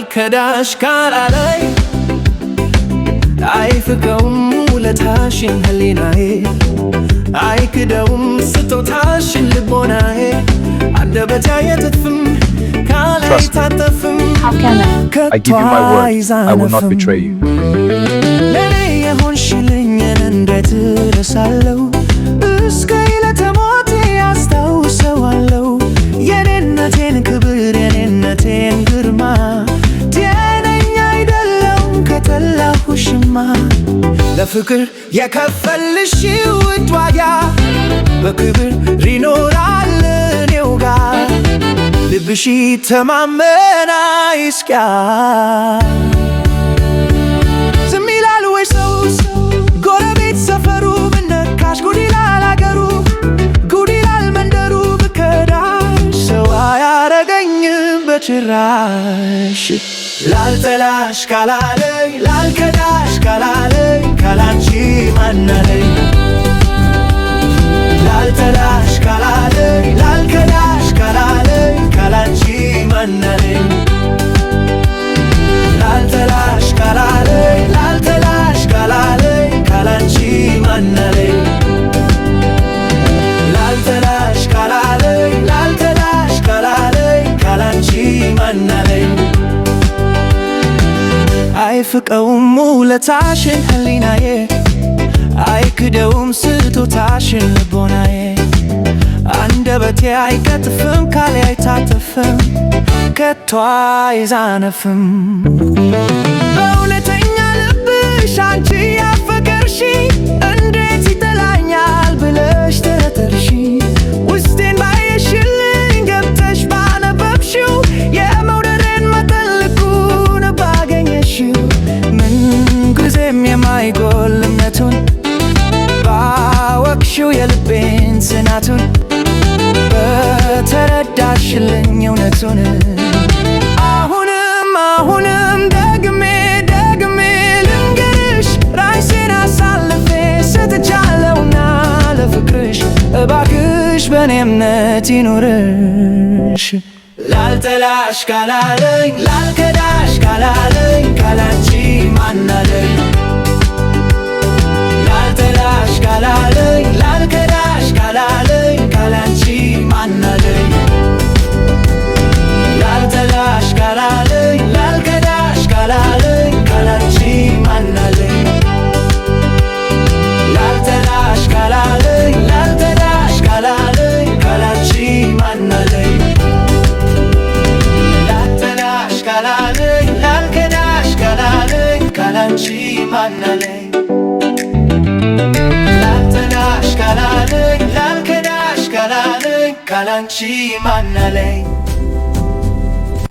ላልከዳሽ ካላለኝ አይፍቀውም ውለታሽን ህሊናዬ አይክደውም ስጦታሽን ልቦናዬ አንደበቴ አይተፍም ቃል አይታጠፍም I give you my word, I will not betray you. ለኔ የሆንሽልኝን እንዴት እረሳለሁ እስከ ዕለተ ሞቴ አስታውሰዋለሁ የኔነቴን ክብር የኔነቴን ግርማ ጤነኛ አይደለሁም ከጠላሁሽማ ለፍቅር የከፈልሽው ውድ ዋጋ በክብር ይኖራል እኔው ጋር ልብሽ ተማመና ይስቃ ዝም ይላል ወይ ሰው ጎረቤት ሰፈሩ ብነካሽ ጉድ ይላል አገሩ ጉድ ይላል መንደሩ ብከዳሽ ሰው አያረገኝም በጭራሽ ላልጠላሽ ካላለኝ ላልከዳሽ ካላለኝ ካላንቺ ማናለኝ ላልጠላሽ ካላለኝ ላልከዳሽ ካላለኝ ካላንቺ ማናለኝ ላልጠላሽ ካላለኝ ላልጠላሽ ካላለኝ ካላንቺ ማናለኝ ላልጠላሽ ካላለኝ ላልጠላሽ ካላለኝ ካላንቺ ማናለኝ አይፍቀውም ውለታሽን ህሊናዬ አይክደውም ስጦታሽን ልቦናዬ አንደበቴ አይቀጥፍም ቃሌ አይታጠፍም ከቶ አይዛነፍም በእውነተኛ ልብሽ አንቺ ያፈቀርሽ እንዴት ይጠላኛል ብለሽ ተረተርሽ ውስጤን ባየሽልኝ ገብተሽ ባነበብሽው የመውደድን መጠን ልኩን ባገኘሽው ምን ጊዜም የማይጎል እምነቱን ባወቅሽው የልቤን ጽናቱን በተረዳሽልኝ እውነቱን አሁንም ደግሜ ልንገርሽ ራሴን አሳልፌ ሰጥቻለሁና ለፍቅርሽ እባክሽ በኔ እምነት ይኑርሽ ላልጠላሽ ካላለኝ ላልከዳሽ ካላለኝ ካላንቺ ማናለኝ ላልጠላሽ ካላለኝ ላልከዳሽ ካላለኝ ካላንቺ ማናለኝ ላልጠላሽ ካላለኝ ላልከዳሽ ካላለኝ ካላንቺ ማናለኝ ላልጠላሽ ካላለኝ ላልከዳሽ ካላለኝ ካላንቺ ማናለኝ ላልጠላሽ ካላለኝ ላልከዳሽ ካላለኝ ካላንቺ ማናለኝ ላልጠላሽ ካላለኝ ላልከዳሽ ካላለኝ ካላንቺ ማናለኝ